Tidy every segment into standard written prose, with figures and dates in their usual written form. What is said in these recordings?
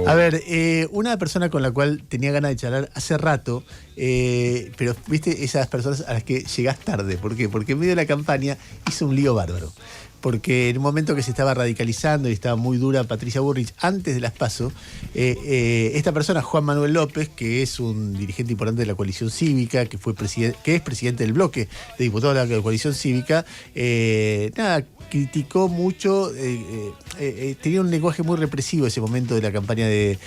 A ver, una persona con la cual tenía ganas de charlar hace rato, pero viste esas personas a las que llegás tarde. ¿Por qué? Porque en medio de la campaña hizo un lío bárbaro. Porque en un momento que se estaba radicalizando y estaba muy dura Patricia Bullrich antes de las PASO, esta persona, Juan Manuel López, que es un dirigente importante de la coalición cívica, que es presidente del bloque de diputados de la coalición cívica, nada, criticó mucho, tenía un lenguaje muy represivo ese momento de la campaña de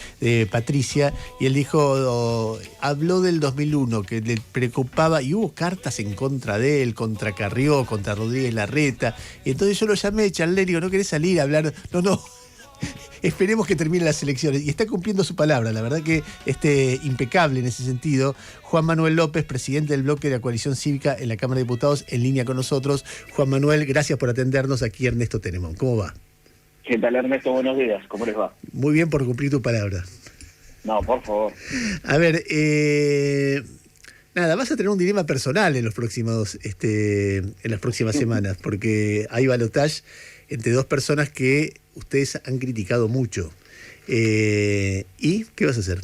Patricia, y él dijo, habló del 2001, que le preocupaba, y hubo cartas en contra de él, contra Carrió, contra Rodríguez Larreta, y entonces yo lo llamé, charlé, digo, ¿no querés salir a hablar? No, esperemos que terminen las elecciones. Y está cumpliendo su palabra, la verdad que impecable en ese sentido. Juan Manuel López, presidente del bloque de la coalición cívica en la Cámara de Diputados, en línea con nosotros. Juan Manuel, gracias por atendernos. Aquí Ernesto Tenenbaum. ¿Cómo va? ¿Qué tal, Ernesto? Buenos días. ¿Cómo les va? Muy bien por cumplir tu palabra. No, por favor. A ver, nada, vas a tener un dilema personal en las próximas semanas, porque hay balotaje entre dos personas que ustedes han criticado mucho. ¿Y qué vas a hacer?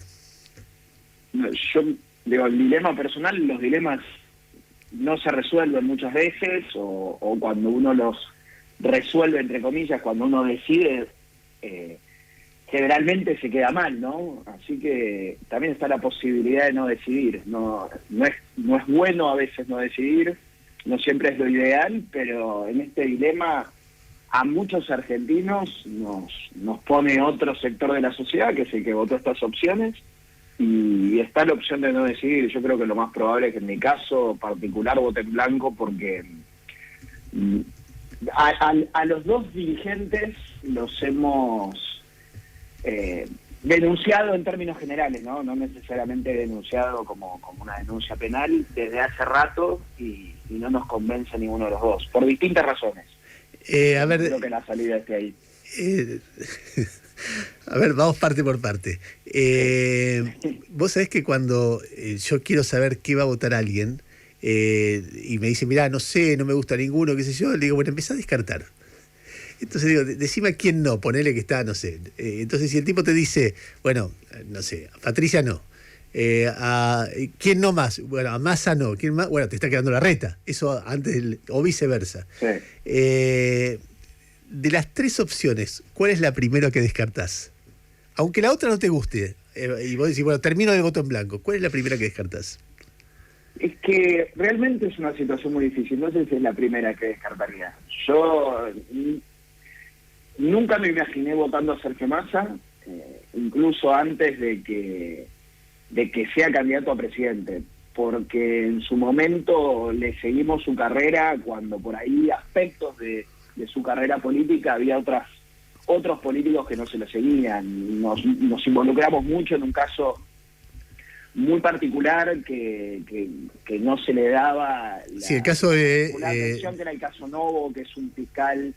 Yo digo, el dilema personal, los dilemas no se resuelven muchas veces, o cuando uno los resuelve, entre comillas, cuando uno decide, generalmente se queda mal, ¿no? Así que también está la posibilidad de no decidir. No es bueno a veces no decidir, no siempre es lo ideal, pero en este dilema a muchos argentinos nos pone otro sector de la sociedad, que es el que votó estas opciones, y está la opción de no decidir. Yo creo que lo más probable es que en mi caso particular vote en blanco, porque a los dos dirigentes los hemos denunciado en términos generales, no necesariamente denunciado como una denuncia penal desde hace rato, y no nos convence ninguno de los dos, por distintas razones. A ver, creo que la salida esté ahí. A ver, vamos parte por parte. Vos sabés que cuando yo quiero saber qué va a votar alguien, y me dice, mirá, no sé, no me gusta ninguno, qué sé yo, le digo, bueno, empezá a descartar. Entonces digo, decime a quién no, ponele que está, no sé. Entonces si el tipo te dice, bueno, no sé, a Patricia no, a ¿quién no más? Bueno, a Massa no, ¿quién más? Bueno, te está quedando Larreta, eso antes, o viceversa. Sí. De las tres opciones, ¿cuál es la primera que descartás? Aunque la otra no te guste, y vos decís, bueno, termino el voto en blanco, ¿cuál es la primera que descartás? Es que realmente es una situación muy difícil, no sé si es la primera que descartaría. Yo nunca me imaginé votando a Sergio Massa, incluso antes de que sea candidato a presidente, porque en su momento le seguimos su carrera, cuando por ahí aspectos de su carrera política había otros políticos que no se lo seguían. Nos involucramos mucho en un caso muy particular que no se le daba el caso de una atención, que era el caso Novo, que es un fiscal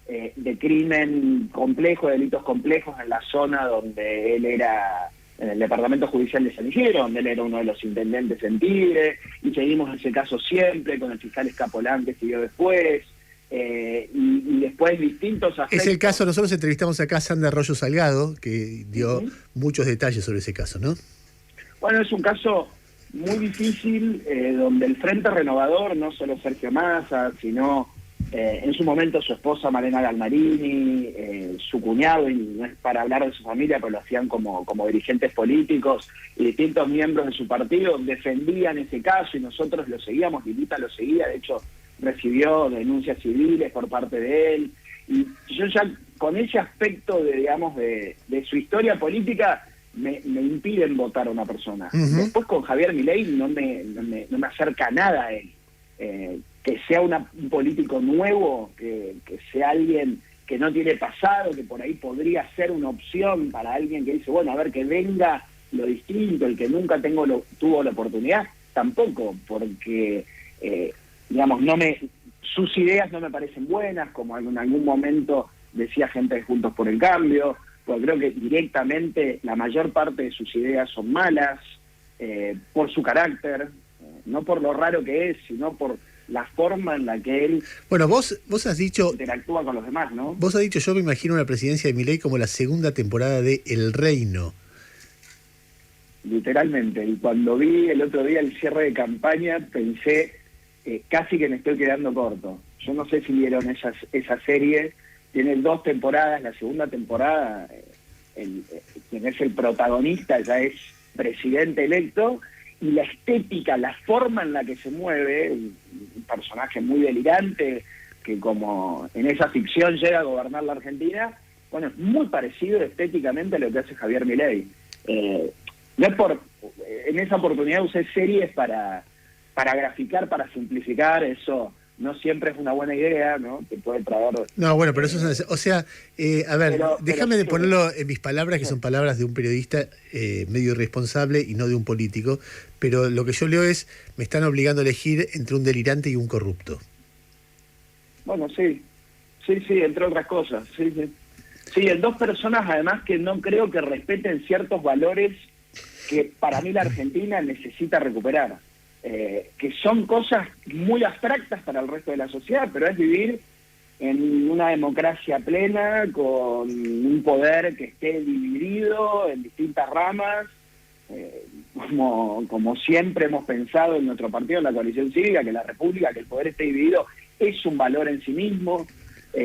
de crimen complejo, de delitos complejos, en la zona donde él era, en el departamento judicial de San Isidro, donde él era uno de los intendentes en Tigre, y seguimos ese caso siempre con el fiscal Escapolán, que siguió después, y después distintos aspectos. Es el caso, nosotros entrevistamos acá a Sandra Arroyo Salgado, que dio muchos detalles sobre ese caso, ¿no? Bueno, es un caso muy difícil, donde el Frente Renovador, no solo Sergio Massa, sino en su momento su esposa Malena Galmarini, su cuñado, y no es para hablar de su familia, pero lo hacían como dirigentes políticos, y distintos miembros de su partido defendían ese caso, y nosotros lo seguíamos, Lilita lo seguía, de hecho recibió denuncias civiles por parte de él, y yo ya con ese aspecto de su historia política me impiden votar a una persona. Después con Javier Milei no me acerca nada a él. Que sea un político nuevo, que sea alguien que no tiene pasado, que por ahí podría ser una opción para alguien que dice, bueno, a ver, que venga lo distinto, el que nunca tuvo la oportunidad, tampoco, porque sus ideas no me parecen buenas, como en algún momento decía gente de Juntos por el Cambio, porque creo que directamente la mayor parte de sus ideas son malas, por su carácter, no por lo raro que es, sino por la forma en la que él Bueno, vos has dicho, interactúa con los demás, ¿no? vos has dicho, yo me imagino una presidencia de Milei como la segunda temporada de El Reino. Literalmente. Y cuando vi el otro día el cierre de campaña, pensé, casi que me estoy quedando corto. Yo no sé si vieron esa serie, tiene 2 temporadas, la segunda temporada, quien es el protagonista ya es presidente electo, y la estética, la forma en la que se mueve, un personaje muy delirante, que como en esa ficción llega a gobernar la Argentina, bueno, es muy parecido estéticamente a lo que hace Javier Milei. No es en esa oportunidad usé series para graficar, para simplificar, eso no siempre es una buena idea, ¿no? Que puede traer... No, bueno, pero eso es... O sea, a ver, déjame de ponerlo en mis palabras, que son palabras de un periodista medio irresponsable y no de un político, pero lo que yo leo es, me están obligando a elegir entre un delirante y un corrupto. Bueno, sí, entre otras cosas, sí. Sí, en 2 personas además que no creo que respeten ciertos valores que para mí la Argentina necesita recuperar. Que son cosas muy abstractas para el resto de la sociedad, pero es vivir en una democracia plena, con un poder que esté dividido en distintas ramas, como siempre hemos pensado en nuestro partido, en la coalición cívica, que la república, que el poder esté dividido, es un valor en sí mismo.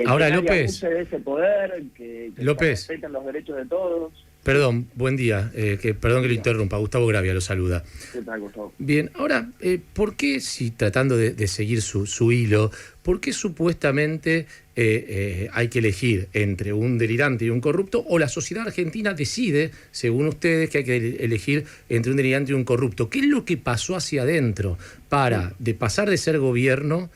Ahora, que nadie López, abuse de ese poder, que López, se respeten los derechos de todos. perdón, buen día, perdón que lo interrumpa, Gustavo Gravia lo saluda. ¿Qué tal, Gustavo? Bien, ahora, ¿por qué, si tratando de seguir su hilo, por qué supuestamente hay que elegir entre un delirante y un corrupto, o la sociedad argentina decide, según ustedes, que hay que elegir entre un delirante y un corrupto? ¿Qué es lo que pasó hacia adentro para, de pasar de ser gobierno,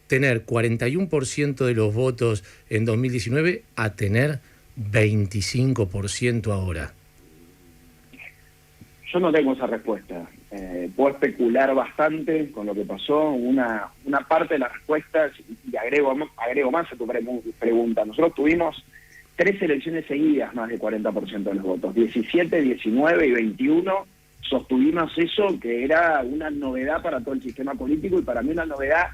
tener 41% de los votos en 2019 a tener 25% ahora? Yo no tengo esa respuesta. Puedo especular bastante con lo que pasó. Una parte de las respuestas, y agrego más a tu pregunta. Nosotros tuvimos 3 elecciones seguidas más de 40% de los votos. 17, 19 y 21 sostuvimos eso, que era una novedad para todo el sistema político y para mí una novedad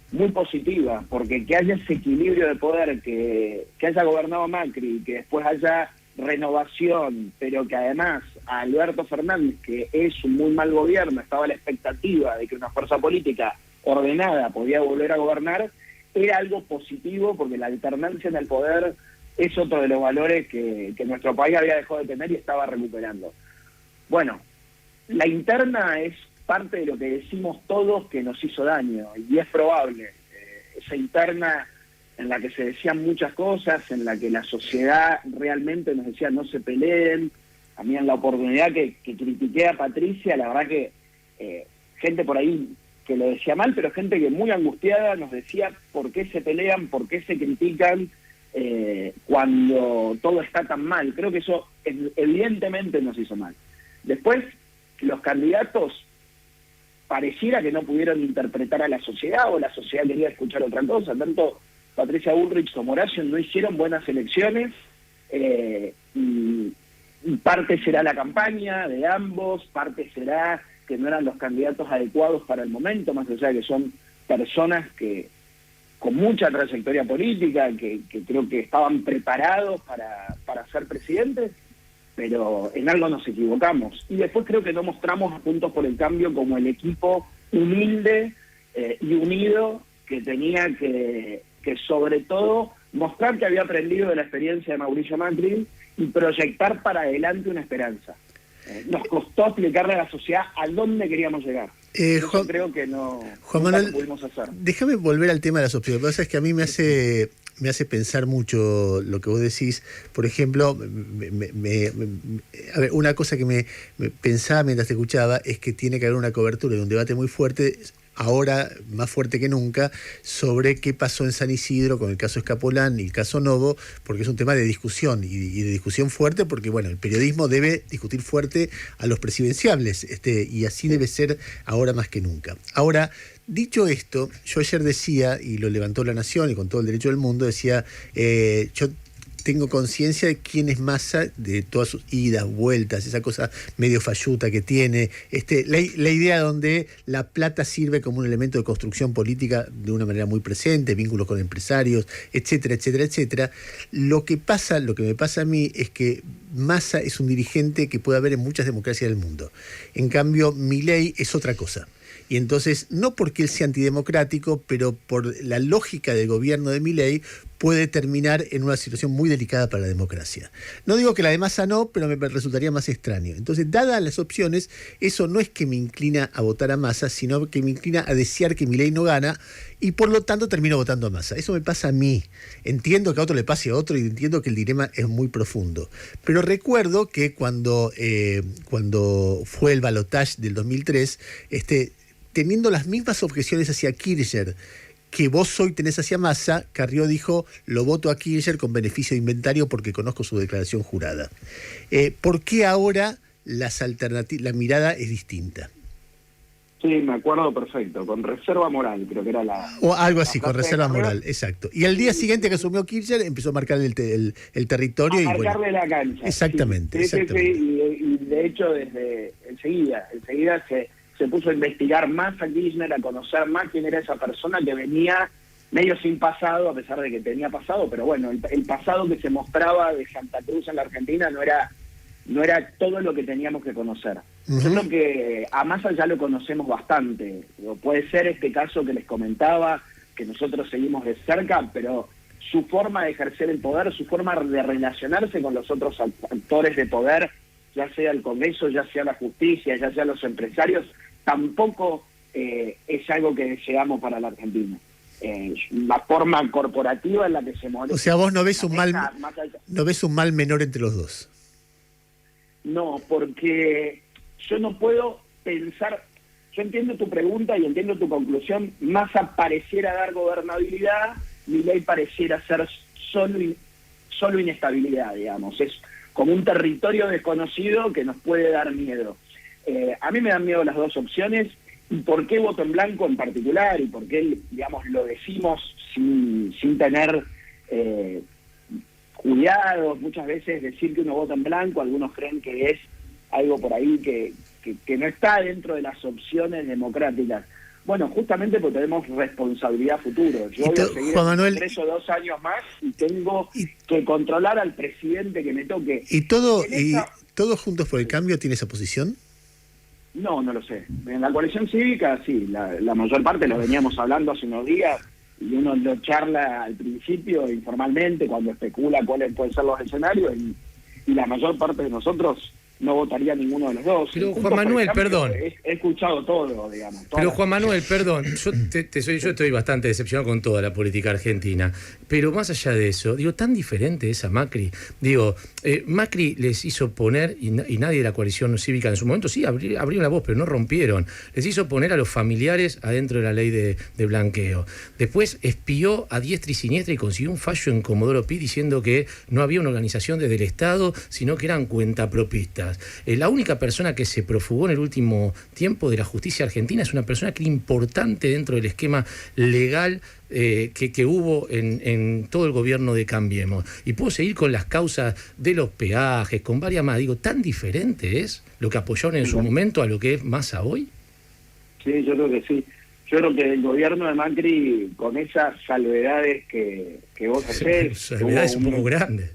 muy positiva, porque que haya ese equilibrio de poder, que haya gobernado Macri, que después haya renovación, pero que además a Alberto Fernández, que es un muy mal gobierno, estaba a la expectativa de que una fuerza política ordenada podía volver a gobernar, era algo positivo, porque la alternancia en el poder es otro de los valores que nuestro país había dejado de tener y estaba recuperando. Bueno, la interna es parte de lo que decimos todos que nos hizo daño, y es probable. Esa interna en la que se decían muchas cosas, en la que la sociedad realmente nos decía no se peleen. A mí en la oportunidad que critiqué a Patricia, la verdad que gente por ahí que lo decía mal, pero gente que muy angustiada nos decía por qué se pelean, por qué se critican cuando todo está tan mal. Creo que eso evidentemente nos hizo mal. Después, los candidatos pareciera que no pudieron interpretar a la sociedad, o la sociedad quería escuchar otra cosa. Tanto Patricia Bullrich como Horacio no hicieron buenas elecciones, y parte será la campaña de ambos, parte será que no eran los candidatos adecuados para el momento, más allá de que son personas que con mucha trayectoria política, que creo que estaban preparados para ser presidentes, pero en algo nos equivocamos. Y después creo que no mostramos a Juntos por el Cambio como el equipo humilde y unido que tenía que sobre todo mostrar que había aprendido de la experiencia de Mauricio Macri y proyectar para adelante una esperanza. Nos costó explicarle a la sociedad a dónde queríamos llegar. Yo creo que no, Juan Manuel, lo pudimos hacer. Déjame volver al tema de las opciones. Lo que pasa es que a mí me hace pensar mucho lo que vos decís. Por ejemplo, a ver, una cosa que me pensaba mientras te escuchaba es que tiene que haber una cobertura y un debate muy fuerte, ahora más fuerte que nunca, sobre qué pasó en San Isidro con el caso Escapolán y el caso Novo, porque es un tema de discusión y de discusión fuerte, porque bueno, el periodismo debe discutir fuerte a los presidenciables, y así debe ser ahora más que nunca. Ahora, dicho esto, yo ayer decía, y lo levantó La Nación y con todo el derecho del mundo, decía, yo tengo conciencia de quién es Massa, de todas sus idas, vueltas, esa cosa medio falluta que tiene, la idea donde la plata sirve como un elemento de construcción política de una manera muy presente, vínculos con empresarios, etcétera, etcétera, etcétera. Lo que me pasa a mí es que Massa es un dirigente que puede haber en muchas democracias del mundo. En cambio, Milei es otra cosa. Y entonces, no porque él sea antidemocrático, pero por la lógica del gobierno de Milei, puede terminar en una situación muy delicada para la democracia. No digo que la de Massa no, pero me resultaría más extraño. Entonces, dadas las opciones, eso no es que me inclina a votar a Massa, sino que me inclina a desear que Milei no gana, y por lo tanto termino votando a Massa. Eso me pasa a mí. Entiendo que a otro le pase a otro, y entiendo que el dilema es muy profundo. Pero recuerdo que cuando fue el balotaje del 2003, teniendo las mismas objeciones hacia Kirchner que vos hoy tenés hacia Massa, Carrió dijo, lo voto a Kirchner con beneficio de inventario porque conozco su declaración jurada. ¿Por qué ahora la mirada es distinta? Sí, me acuerdo perfecto, con reserva moral, creo que era la... O algo así, la con frase reserva de Carrió. moral, exacto. Y al día siguiente que asumió Kirchner, empezó a marcar el territorio. A marcarle la cancha. Exactamente, Sí, exactamente. y de hecho, desde enseguida se puso a investigar más a Kirchner, a conocer más quién era esa persona que venía medio sin pasado, a pesar de que tenía pasado, pero bueno, el pasado que se mostraba de Santa Cruz en la Argentina no era todo lo que teníamos que conocer. Uh-huh. Yo creo que a Massa ya lo conocemos bastante. O puede ser este caso que les comentaba, que nosotros seguimos de cerca, pero su forma de ejercer el poder, su forma de relacionarse con los otros actores de poder, ya sea el Congreso, ya sea la justicia, ya sea los empresarios, tampoco es algo que deseamos para la Argentina. La forma corporativa en la que se mueve. O sea, vos no ves un mal menor entre los dos. No, porque yo no puedo pensar, yo entiendo tu pregunta y entiendo tu conclusión. Massa pareciera dar gobernabilidad, Milei pareciera ser solo inestabilidad, digamos. Es como un territorio desconocido que nos puede dar miedo. A mí me dan miedo las dos opciones. ¿Y por qué voto en blanco en particular? ¿Y por qué, digamos, lo decimos sin tener cuidados? Muchas veces decir que uno vota en blanco, algunos creen que es algo por ahí que no está dentro de las opciones democráticas. Bueno, justamente porque tenemos responsabilidad futuro. Yo voy a seguir Juan Manuel, en 3 o 2 años más y tengo que controlar al presidente que me toque. ¿Y todos Juntos por el Cambio tiene esa posición? No lo sé. En la coalición cívica, sí, la mayor parte lo veníamos hablando hace unos días y uno lo charla al principio informalmente cuando especula cuáles pueden ser los escenarios y la mayor parte de nosotros no votaría ninguno de los dos. Pero Juan Manuel, perdón. He escuchado todo, digamos. Pero Juan Manuel, perdón, yo estoy bastante decepcionado con toda la política argentina, pero más allá de eso, digo, tan diferente es a Macri. Digo, Macri les hizo poner, y nadie de la coalición cívica en su momento, sí, abrieron la voz, pero no rompieron. Les hizo poner a los familiares adentro de la ley de blanqueo. Después espió a diestra y siniestra y consiguió un fallo en Comodoro Pi diciendo que no había una organización desde el Estado, sino que eran cuentapropistas. La única persona que se profugó en el último tiempo de la justicia argentina es una persona que era importante dentro del esquema legal que hubo en todo el gobierno de Cambiemos. Y puedo seguir con las causas de los peajes, con varias más. Digo, ¿tan diferente es lo que apoyaron en su momento a lo que es Massa hoy? Sí, yo creo que sí. Yo creo que el gobierno de Macri, con esas salvedades que vos hacés... Salvedades un poco grandes.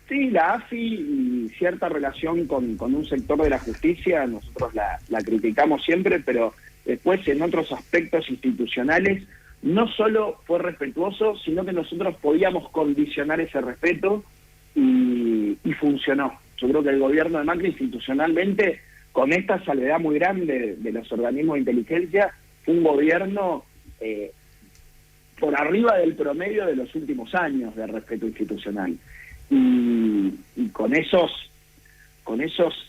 Sí, la AFI y cierta relación con un sector de la justicia, nosotros la criticamos siempre, pero después en otros aspectos institucionales no solo fue respetuoso, sino que nosotros podíamos condicionar ese respeto y funcionó. Yo creo que el gobierno de Macri institucionalmente, con esta salvedad muy grande de los organismos de inteligencia, fue un gobierno por arriba del promedio de los últimos años de respeto institucional. Y con esos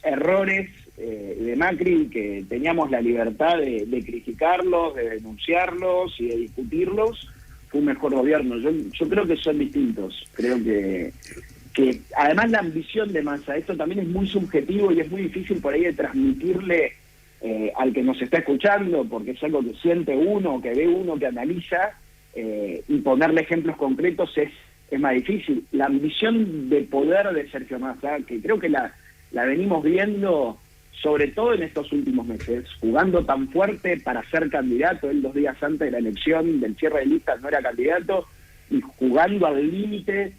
errores de Macri, que teníamos la libertad de criticarlos, de denunciarlos y de discutirlos, fue un mejor gobierno. Yo creo que son distintos. Creo que además la ambición de Massa, esto también es muy subjetivo y es muy difícil por ahí de transmitirle al que nos está escuchando, porque es algo que siente uno, que ve uno, que analiza, y ponerle ejemplos concretos es es más difícil. La ambición de poder de Sergio Massa, que creo que la venimos viendo sobre todo en estos últimos meses, jugando tan fuerte para ser candidato. Él 2 días antes de la elección, del cierre de listas, no era candidato, y jugando al límite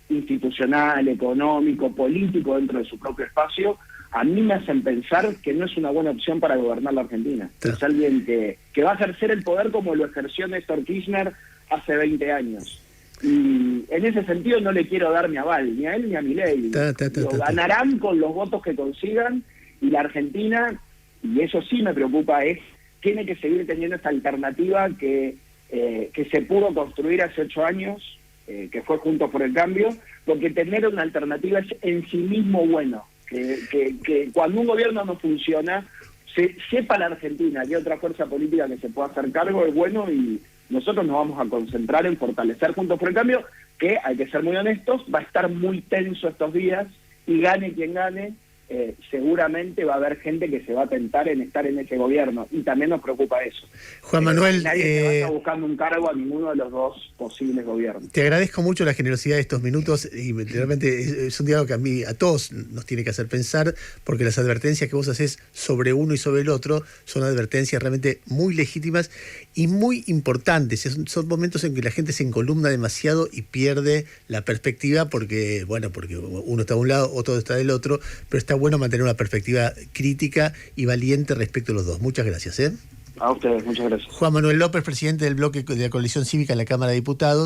institucional, económico, político dentro de su propio espacio, a mí me hacen pensar que no es una buena opción para gobernar la Argentina. Es alguien que va a ejercer el poder como lo ejerció Néstor Kirchner hace 20 años. Y en ese sentido no le quiero dar mi aval, ni a él ni a Milei. Lo ganarán con los votos que consigan, y la Argentina, y eso sí me preocupa, tiene que seguir teniendo esta alternativa que se pudo construir hace 8 años, que fue Juntos por el Cambio, porque tener una alternativa es en sí mismo bueno. Que cuando un gobierno no funciona, sepa la Argentina que hay otra fuerza política que se pueda hacer cargo, es bueno, y nosotros nos vamos a concentrar en fortalecer Juntos por el Cambio, que, hay que ser muy honestos, va a estar muy tenso estos días, y gane quien gane, seguramente va a haber gente que se va a tentar en estar en ese gobierno, y también nos preocupa eso. Juan Manuel, nadie se va buscando un cargo a ninguno de los dos posibles gobiernos. Te agradezco mucho la generosidad de estos minutos, y realmente es un diálogo que a todos nos tiene que hacer pensar, porque las advertencias que vos haces sobre uno y sobre el otro son advertencias realmente muy legítimas y muy importantes. Son momentos en que la gente se encolumna demasiado y pierde la perspectiva, porque uno está de un lado, otro está del otro, pero está bueno mantener una perspectiva crítica y valiente respecto a los dos. Muchas gracias. A ustedes, muchas gracias. Juan Manuel López, presidente del bloque de la Coalición Cívica en la Cámara de Diputados.